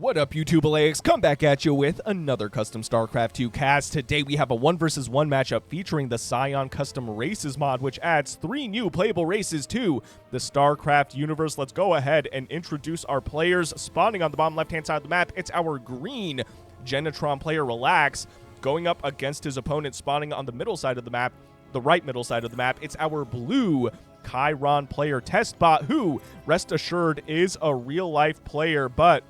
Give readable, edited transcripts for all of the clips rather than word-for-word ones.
What up, YouTube Elleix? Come back at you with another custom StarCraft 2 cast. Today we have a 1 vs 1 matchup featuring the Scion Custom Races Mod, which adds 3 new playable races to the StarCraft universe. Let's go ahead and introduce our players. Spawning on the bottom left-hand side of the map, it's our green Genetron player, Relax, going up against his opponent. Spawning on the middle side of the map, the right middle side of the map, it's our blue Keiron player, TestBot, who, rest assured, is a real-life player. But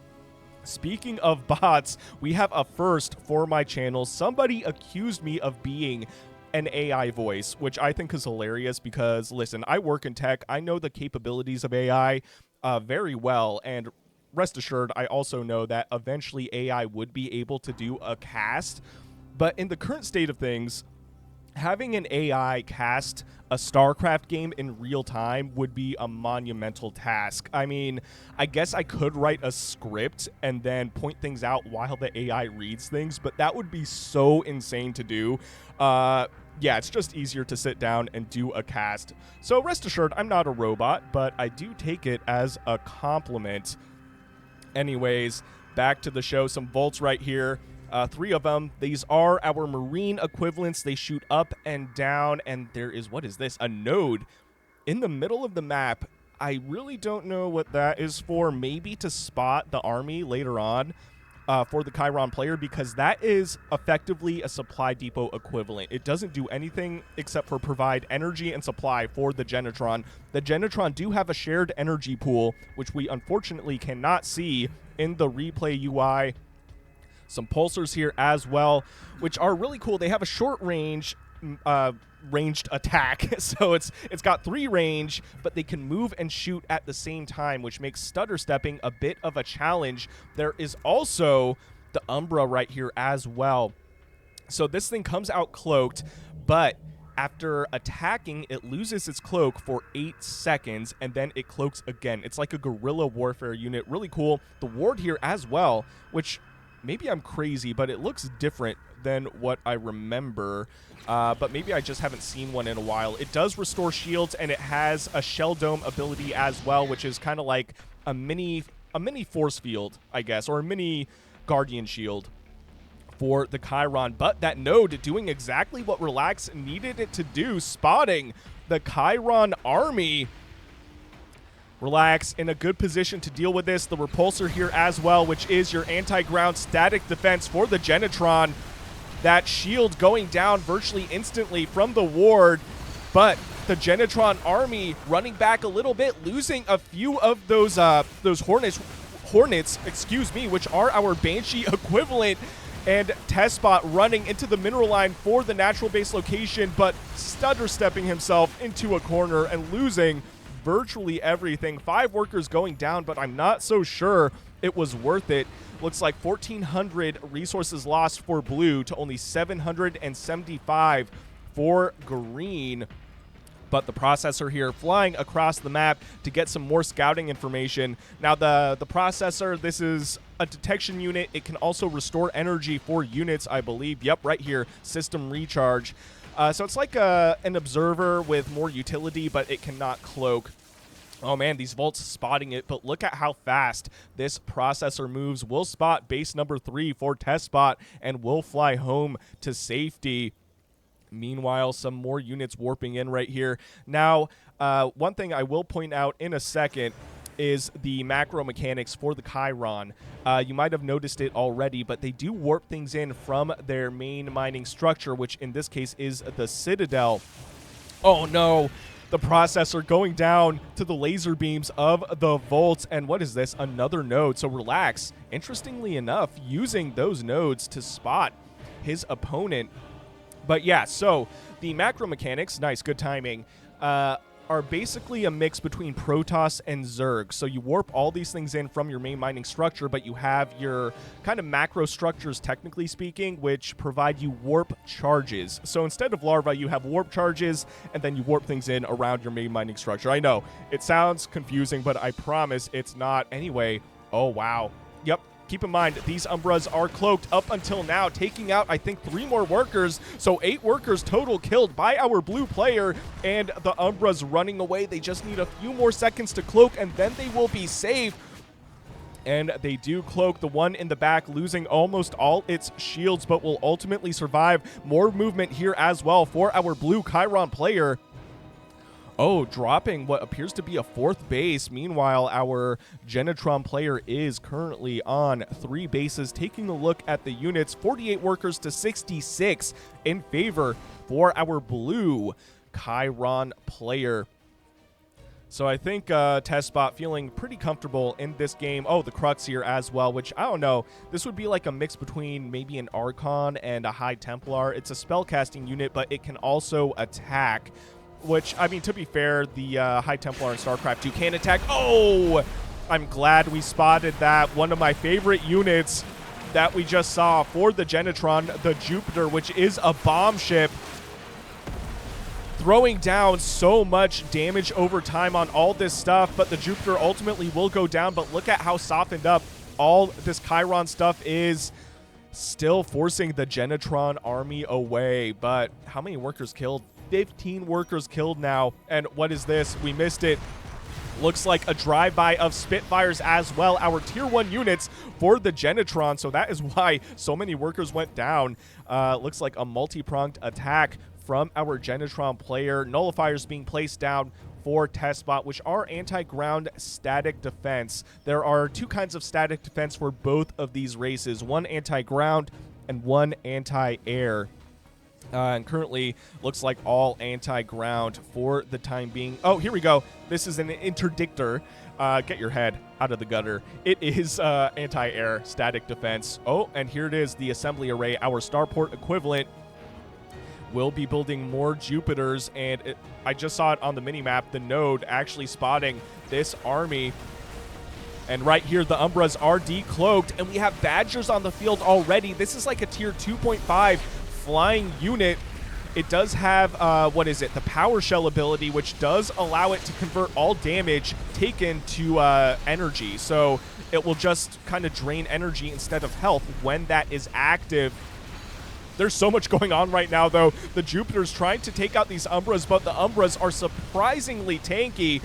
speaking of bots, we have a first for my channel. Somebody accused me of being an AI voice, which I think is hilarious because, listen, I work in tech. I know the capabilities of AI very well, and rest assured, I also know that eventually AI would be able to do a cast. But in the current state of things, having an AI cast a StarCraft game in real time would be a monumental task. I mean, I guess I could write a script and then point things out while the AI reads things, but that would be so insane to do. Yeah, it's just easier to sit down and do a cast. So rest assured, I'm not a robot, but I do take it as a compliment. Anyways, back to the show. Some volts right here. 3 of them. These are our marine equivalents. They shoot up and down, and there is, what is this? A node in the middle of the map. I really don't know what that is for. Maybe to spot the army later on for the Keiron player, because that is effectively a supply depot equivalent. It doesn't do anything except for provide energy and supply for the Genetron. The Genetron do have a shared energy pool, which we unfortunately cannot see in the replay UI. Some pulsars here as well, which are really cool. They have a short range ranged attack, so it's got 3 range, but they can move and shoot at the same time, which makes stutter stepping a bit of a challenge. There is also the Umbra right here as well. So this thing comes out cloaked, but after attacking, it loses its cloak for 8 seconds, and then it cloaks again. It's like a guerrilla warfare unit. Really cool. The ward here as well, which maybe I'm crazy, but it looks different than what I remember. But maybe I just haven't seen one in a while. It does restore shields, and it has a shell dome ability as well, which is kind of like a mini force field, I guess, or a mini guardian shield for the Keiron. But that node doing exactly what Relax needed it to do, spotting the Keiron army. Relax in a good position to deal with this. The repulsor here as well, which is your anti-ground static defense for the Genetron. That shield going down virtually instantly from the ward, but the Genetron army running back a little bit, losing a few of those hornets, excuse me, which are our Banshee equivalent. And TestBot running into the mineral line for the natural base location, but stutter stepping himself into a corner and losing virtually everything. 5 workers going down, but I'm not so sure it was worth it. Looks like 1,400 resources lost for blue to only 775 for green. But the processor here flying across the map to get some more scouting information. Now the processor, this is a detection unit. It can also restore energy for units, I believe. Yep, right here, system recharge. So it's like an observer with more utility, but it cannot cloak. Oh man, these volts spotting it, but look at how fast this processor moves. We'll spot base number 3 for TestBot, and we'll fly home to safety. Meanwhile, some more units warping in right here. Now, one thing I will point out in a second is the macro mechanics for the Keiron. You might have noticed it already, but they do warp things in from their main mining structure, which in this case is the Citadel. Oh no, the processor going down to the laser beams of the volts. And what is this? Another node. So Relax, interestingly enough, using those nodes to spot his opponent. But yeah, so the macro mechanics, nice, good timing, are basically a mix between Protoss and Zerg. So you warp all these things in from your main mining structure, but you have your kind of macro structures, technically speaking, which provide you warp charges. So instead of larvae, you have warp charges, and then you warp things in around your main mining structure. I know, it sounds confusing, but I promise it's not. Anyway, oh wow. Yep. Keep in mind, these Umbras are cloaked up until now, taking out, I think, 3 more workers. So 8 workers total killed by our blue player, and the Umbras running away. They just need a few more seconds to cloak, and then they will be safe. And they do cloak the one in the back, losing almost all its shields, but will ultimately survive. More movement here as well for our blue Keiron player. Oh, dropping what appears to be a 4th base. Meanwhile, our Genetron player is currently on 3 bases. Taking a look at the units, 48 workers to 66 in favor for our blue Keiron player. So I think TestBot feeling pretty comfortable in this game. Oh, the Crux here as well, which I don't know. This would be like a mix between maybe an Archon and a High Templar. It's a spellcasting unit, but it can also attack, which, I mean, to be fair, the High Templar and StarCraft 2 can attack. Oh, I'm glad we spotted that. One of my favorite units that we just saw for the Genetron, the Jupiter, which is a bomb ship, throwing down so much damage over time on all this stuff, but the Jupiter ultimately will go down. But look at how softened up all this Keiron stuff is, still forcing the Genetron army away. But how many workers killed? 15 workers killed now. And what is this? We missed it. Looks like a drive-by of Spitfires as well. Our tier 1 units for the Genetron, so that is why so many workers went down. Looks like a multi-pronged attack from our Genetron player. Nullifiers being placed down for TestBot, which are anti-ground static defense. There are 2 kinds of static defense for both of these races, one anti-ground and one anti-air. And currently looks like all anti-ground for the time being. Oh, here we go. This is an interdictor. Get your head out of the gutter. It is anti-air static defense. Oh, and here it is, the assembly array, our starport equivalent. Will be building more Jupiters, and I just saw it on the mini-map, the node actually spotting this army. And right here, the Umbras are decloaked, and we have Badgers on the field already. This is like a tier 2.5 flying unit. It does have, what is it, the Power Shell ability, which does allow it to convert all damage taken to energy. So it will just kind of drain energy instead of health when that is active. There's so much going on right now, though. The Jupiter's trying to take out these Umbras, but the Umbras are surprisingly tanky.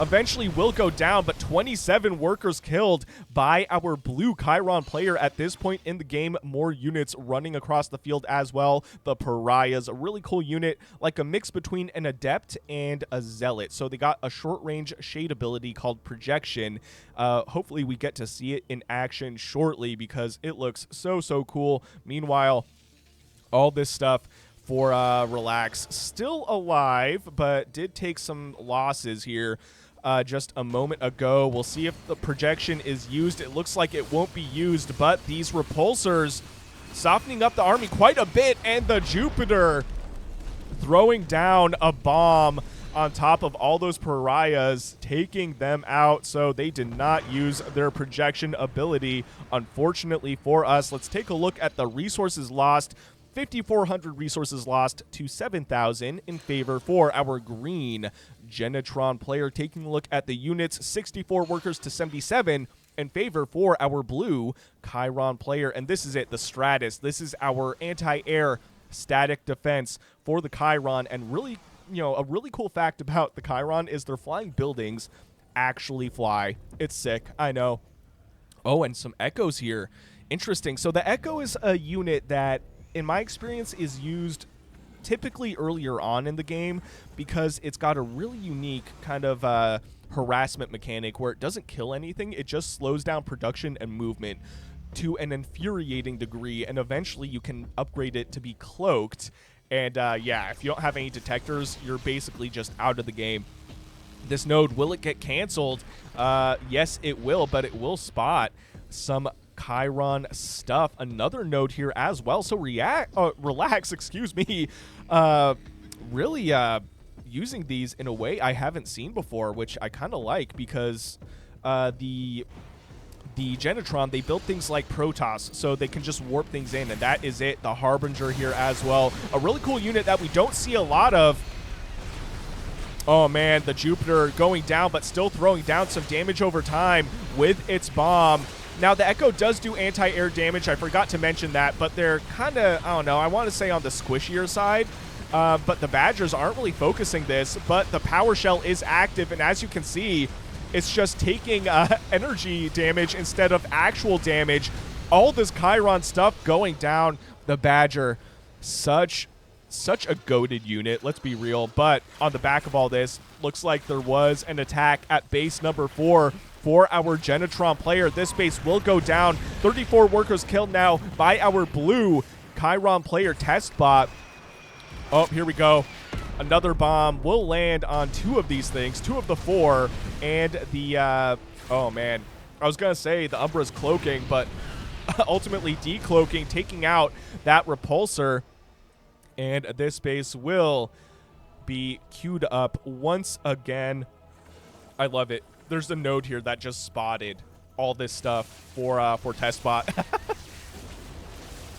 Eventually will go down, but 27 workers killed by our blue Keiron player at this point in the game. More units running across the field as well. The Pariahs, a really cool unit, like a mix between an Adept and a Zealot. So they got a short-range shade ability called Projection. Hopefully we get to see it in action shortly because it looks so cool. Meanwhile, all this stuff for Relax, still alive, but did take some losses here just a moment ago. We'll see if the projection is used. It looks like it won't be used, but these repulsors softening up the army quite a bit, and the Jupiter throwing down a bomb on top of all those Pariahs, taking them out. So they did not use their projection ability, unfortunately for us. Let's take a look at the resources lost. 5,400 resources lost to 7,000 in favor for our green Genetron player. Taking a look at the units, 64 workers to 77 in favor for our blue Keiron player. And this is it, the Stratus. This is our anti-air static defense for the Keiron. And really, you know, a really cool fact about the Keiron is their flying buildings actually fly. It's sick, I know. Oh, and some Echoes here. Interesting. So the Echo is a unit that, in my experience, is used typically earlier on in the game because it's got a really unique kind of harassment mechanic where it doesn't kill anything. It just slows down production and movement to an infuriating degree, and eventually you can upgrade it to be cloaked. And yeah, if you don't have any detectors, you're basically just out of the game. This node, will it get canceled? Yes, it will, but it will spot some Keiron stuff. Another node here as well. So Relax, excuse me, really using these in a way I haven't seen before, which I kind of like because the Genetron, they built things like Protoss, so they can just warp things in, and that is it. The Harbinger here as well. A really cool unit that we don't see a lot of. Oh man, the Jupiter going down, but still throwing down some damage over time with its bomb. Now, the Echo does do anti-air damage. I forgot to mention that, but they're kind of, I don't know, I want to say on the squishier side. But the Badgers aren't really focusing this, but the Power Shell is active, and as you can see, It's just taking energy damage instead of actual damage. All this Keiron stuff going down. The Badger, such a goated unit, let's be real. But on the back of all this, looks like there was an attack at base number 4 for our Genetron player. This base will go down. 34 workers killed now by our blue Keiron player TestBot. Oh, here we go. Another bomb will land on 2 of these things, 2 of the 4, and the, oh man, I was going to say the Umbra's cloaking, but ultimately decloaking, taking out that repulsor, and this base will be queued up once again. I love it. There's a node here that just spotted all this stuff for TestBot.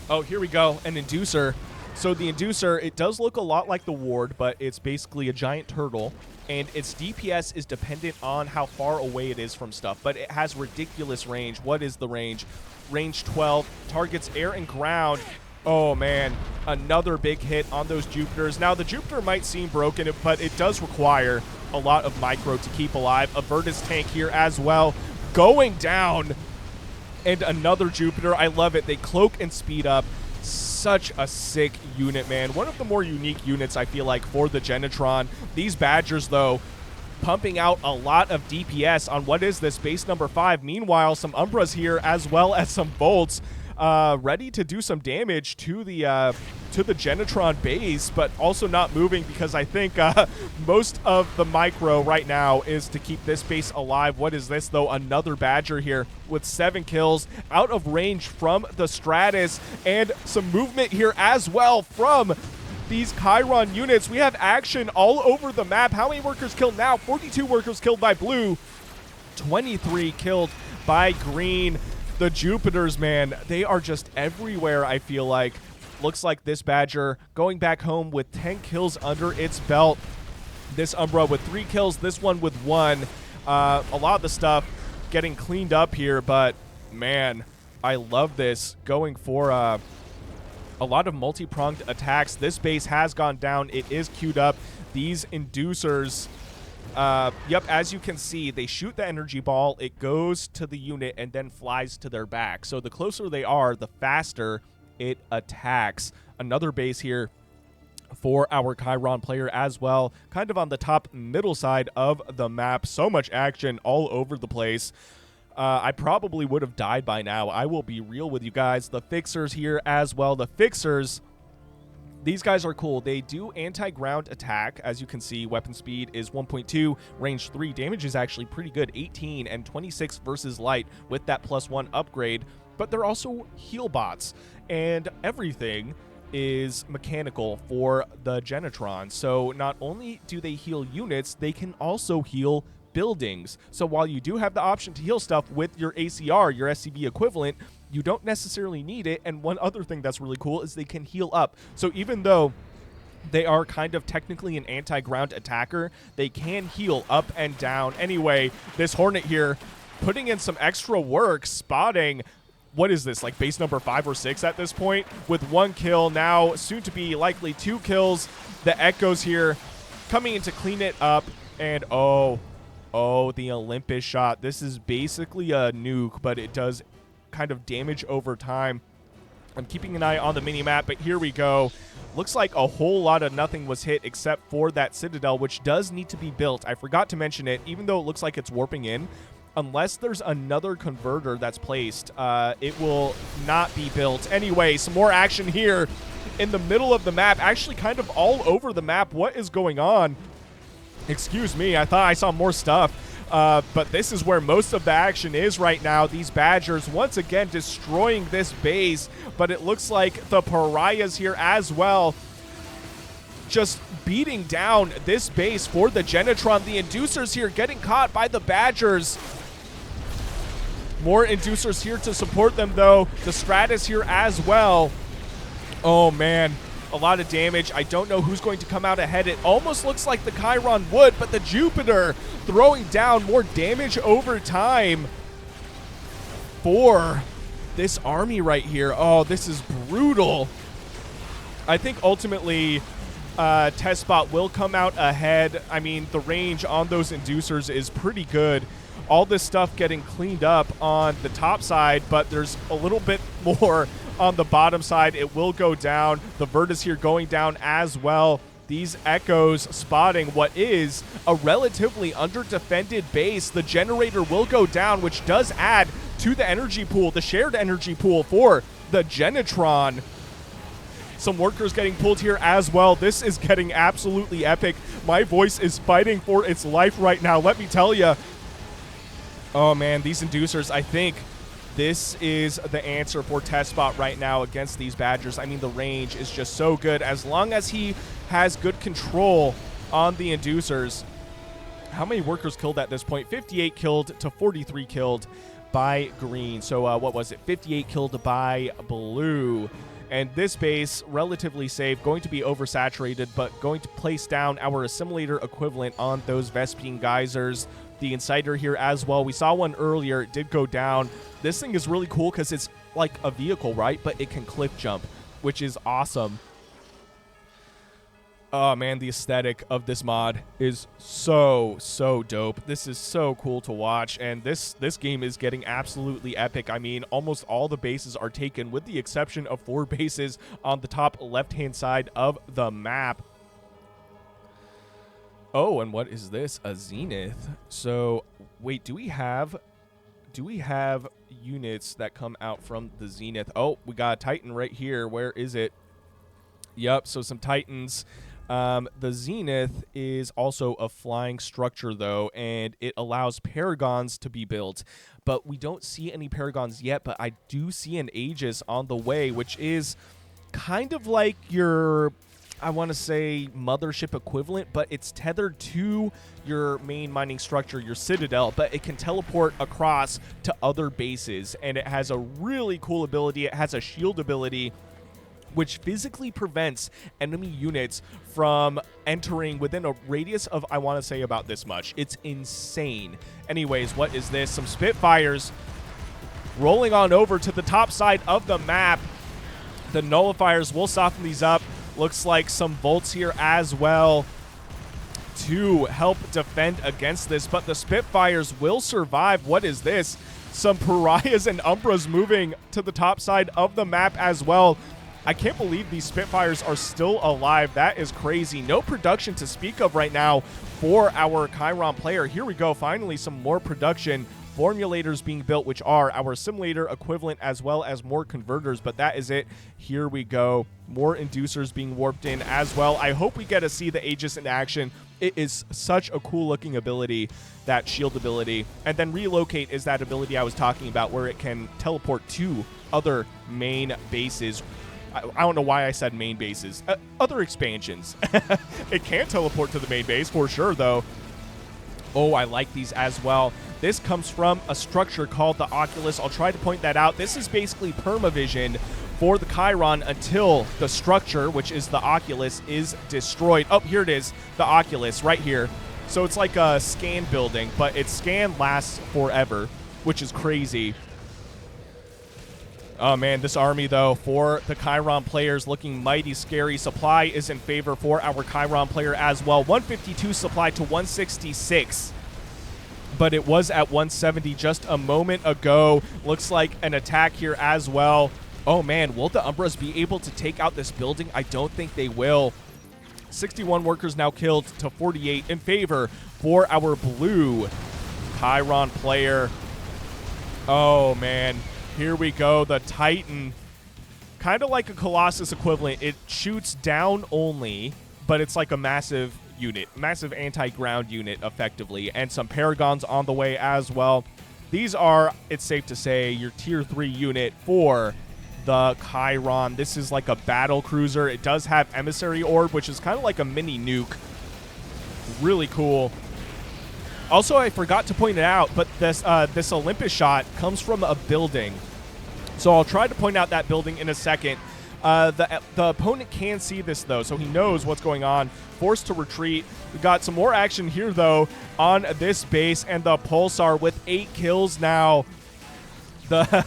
Oh, here we go, an inducer. So the inducer, it does look a lot like the ward, but it's basically a giant turtle, and its DPS is dependent on how far away it is from stuff, but it has ridiculous range. What is the range? Range 12, targets air and ground. Oh man, another big hit on those Jupiters. Now the Jupiter might seem broken, but it does require a lot of micro to keep alive. A Virtus tank here as well, going down. And another Jupiter. I love it. They cloak and speed up. Such a sick unit, man. One of the more unique units, I feel like, for the Genetron. These Badgers, though, pumping out a lot of DPS on what is this, base number 5. Meanwhile, some Umbras here, as well as some Bolts, ready to do some damage to the Genetron base, but also not moving because I think most of the micro right now is to keep this base alive. What is this, though? Another Badger here with 7 kills, out of range from the Stratus, and some movement here as well from these Keiron units. We have action all over the map. How many workers killed now? 42 workers killed by blue, 23 killed by green. The Jupiters, man, they are just everywhere, I feel like. Looks like this Badger going back home with 10 kills under its belt. This Umbra with 3 kills, this one with 1. A lot of the stuff getting cleaned up here, but man, I love this. Going for a lot of multi-pronged attacks. This base has gone down. It is queued up. These inducers, yep, as you can see, they shoot the energy ball, it goes to the unit, and then flies to their back. So the closer they are, the faster it attacks. Another base here for our Keiron player as well, kind of on the top middle side of the map. So much action all over the place. I probably would have died by now. I will be real with you guys. The Fixers here as well. The Fixers, these guys are cool. They do anti-ground attack. As you can see, weapon speed is 1.2, range 3. Damage is actually pretty good, 18 and 26 versus light with that +1 upgrade. But they're also heal bots, and everything is mechanical for the Genetron. So not only do they heal units, they can also heal buildings. So while you do have the option to heal stuff with your ACR, your SCV equivalent, you don't necessarily need it. And one other thing that's really cool is they can heal up. So even though they are kind of technically an anti-ground attacker, they can heal up and down. Anyway, this Hornet here putting in some extra work, spotting, what is this, like base number 5 or 6 at this point, with 1 kill, now soon to be likely 2 kills. The Echoes here coming in to clean it up, and oh, the Olympus shot. This is basically a nuke, but it does kind of damage over time. I'm keeping an eye on the mini-map, but here we go. Looks like a whole lot of nothing was hit except for that Citadel, which does need to be built. I forgot to mention it, even though it looks like it's warping in. Unless there's another converter that's placed, it will not be built. Anyway, some more action here in the middle of the map, actually kind of all over the map. What is going on? Excuse me, I thought I saw more stuff. But this is where most of the action is right now. These Badgers once again destroying this base, but it looks like the Pariahs here as well, just beating down this base for the Genetron. The Inducers here getting caught by the Badgers. More Inducers here to support them, though. The Stratus here as well. Oh, man. A lot of damage. I don't know who's going to come out ahead. It almost looks like the Keiron would, but the Jupiter throwing down more damage over time for this army right here. Oh, this is brutal. I think ultimately TestBot will come out ahead. I mean, the range on those Inducers is pretty good. all this stuff getting cleaned up on the top side, but there's a little bit more on the bottom side. It will go down. The Virtus here going down as well. These Echoes spotting what is a relatively under-defended base. The generator will go down, which does add to the energy pool, the shared energy pool for the Genetron. Some workers getting pulled here as well. This is getting absolutely epic. My voice is fighting for its life right now, let me tell you. Oh man, these inducers, I think this is the answer for TestBot right now against these Badgers. I mean, the range is just so good. As long as he has good control on the inducers. How many workers killed at this point? 58 killed to 43 killed by green. So what was it? 58 killed by blue. And this base, relatively safe, going to be oversaturated, but going to place down our assimilator equivalent on those Vespene geysers. The Insider here as well. We saw one earlier. It did go down. This thing is really cool because it's like a vehicle, right? But it can cliff jump, which is awesome. Oh man, the aesthetic of this mod is so dope. This is so cool to watch, and this game is getting absolutely epic. I mean, almost all the bases are taken with the exception of 4 bases on the top left-hand side of the map. Oh, and what is this? A Zenith. So, wait, do we have units that come out from the Zenith? Oh, we got a Titan right here. Where is it? Yep, so some Titans. The Zenith is also a flying structure, though, and it allows Paragons to be built. But we don't see any Paragons yet, but I do see an Aegis on the way, which is kind of like your, I want to say, mothership equivalent, but it's tethered to your main mining structure, your Citadel, but it can teleport across to other bases, and it has a really cool ability. It has a shield ability, which physically prevents enemy units from entering within a radius of, I want to say, about this much. It's insane. Anyways, what is this? Some Spitfires rolling on over to the top side of the map. The Nullifiers will soften these up. Looks like some Volts here as well to help defend against this, but the Spitfires will survive. What is this? Some Pariahs and Umbras moving to the top side of the map as well. I can't believe these Spitfires are still alive. That is crazy. No production to speak of right now for our Keiron player. Here we go. Finally, some more production. Formulators being built, which are our assimilator equivalent, as well as more converters, but that is it. Here we go. More inducers being warped in as well. I hope we get to see the Aegis in action. It is such a cool looking ability, that shield ability. And then Relocate is that ability I was talking about where it can teleport to other main bases. I don't know why I said main bases. Other expansions. It can teleport to the main base for sure, though. Oh, I like these as well. This comes from a structure called the Oculus. I'll try to point that out. This is basically permavision for the Keiron until the structure, which is the Oculus, is destroyed. Oh, here it is, the Oculus right here. So it's like a scan building, but its scan lasts forever, which is crazy. Oh man, this army though for the Keiron players looking mighty scary. Supply is in favor for our Keiron player as well. 152 supply to 166. But it was at 170 just a moment ago. Looks like an attack here as well. Oh man, will the Umbras be able to take out this building? I don't think they will. 61 workers now killed to 48 in favor for our blue Keiron player. Oh man. Here we go, the Titan, kind of like a Colossus equivalent. It shoots down only, but it's like a massive unit, massive anti-ground unit effectively, and some Paragons on the way as well. These are, it's safe to say, your tier 3 unit for the Keiron. This is like a battle cruiser. It does have Emissary Orb, which is kind of like a mini nuke. Really cool. Also, I forgot to point it out, but this Olympus shot comes from a building. So I'll try to point out that building in a second. The opponent can see this, though, so he knows what's going on. Forced to retreat. We got some more action here, though, on this base, and the Pulsar with 8 kills now. The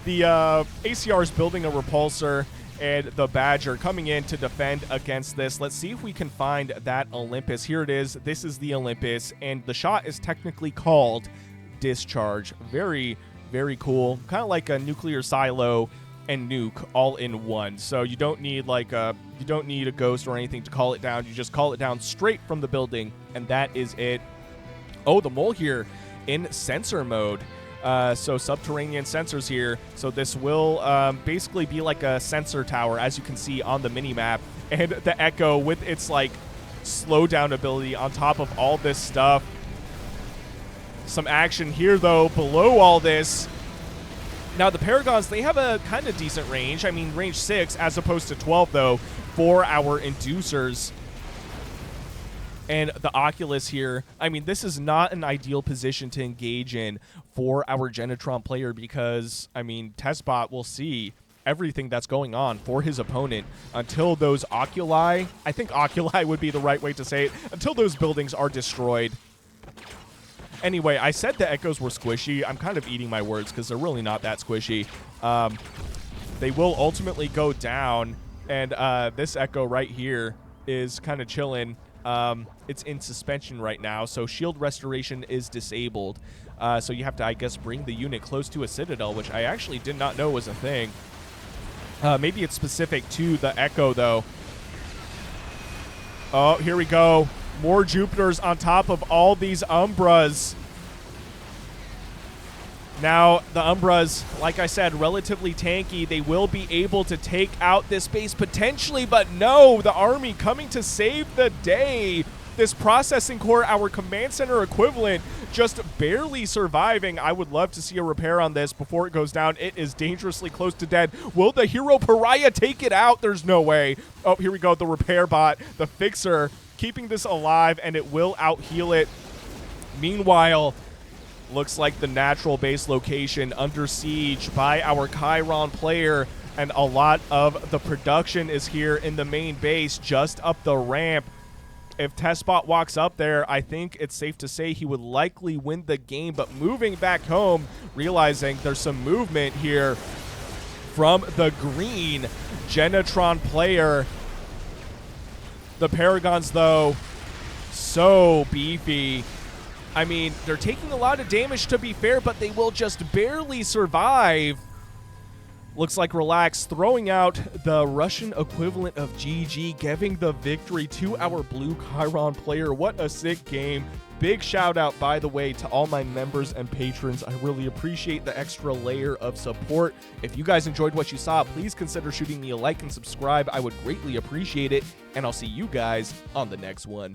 ACR is building a repulsor, and the Badger coming in to defend against this. Let's see if we can find that Olympus. Here it is. This is the Olympus, and the shot is technically called discharge. Very, very cool. Kind of like a nuclear silo and nuke all in one. So you don't need you don't need a ghost or anything to call it down. You just call it down straight from the building, and that is it. Oh, the mole here in sensor mode. So subterranean sensors here. So this will basically be like a sensor tower, as you can see on the mini map. And the Echo with its like slowdown ability on top of all this stuff. Some action here though below all this. Now the Paragons, they have a kind of decent range. I mean, range 6 as opposed to 12 though for our inducers. And the Oculus here, I mean, this is not an ideal position to engage in for our Genetron player because, I mean, TestBot will see everything that's going on for his opponent until those oculi, I think oculi would be the right way to say it, until those buildings are destroyed. Anyway, I said the Echoes were squishy. I'm kind of eating my words because they're really not that squishy. They will ultimately go down, and this Echo right here is kind of chilling. It's in suspension right now, so shield restoration is disabled. So you have to, I guess, bring the unit close to a citadel, which I actually did not know was a thing. Maybe it's specific to the Echo, though. Oh, here we go. More Jupiters on top of all these Umbras. Now, the Umbras, like I said, relatively tanky. They will be able to take out this base potentially, but no, the army coming to save the day. This processing core, our command center equivalent, just barely surviving. I would love to see a repair on this before it goes down. It is dangerously close to dead. Will the hero Pariah take it out? There's no way. Oh, here we go. The repair bot, the fixer, keeping this alive, and it will out-heal it. Meanwhile, looks like the natural base location under siege by our Keiron player, and a lot of the production is here in the main base just up the ramp. If TestBot walks up there, I think it's safe to say he would likely win the game, but moving back home, realizing there's some movement here from the green Genetron player. The Paragons, though, so beefy. I mean, they're taking a lot of damage, to be fair, but they will just barely survive. Looks like Relax throwing out the Russian equivalent of GG, giving the victory to our blue Keiron player. What a sick game. Big shout out, by the way, to all my members and patrons. I really appreciate the extra layer of support. If you guys enjoyed what you saw, please consider shooting me a like and subscribe. I would greatly appreciate it. And I'll see you guys on the next one.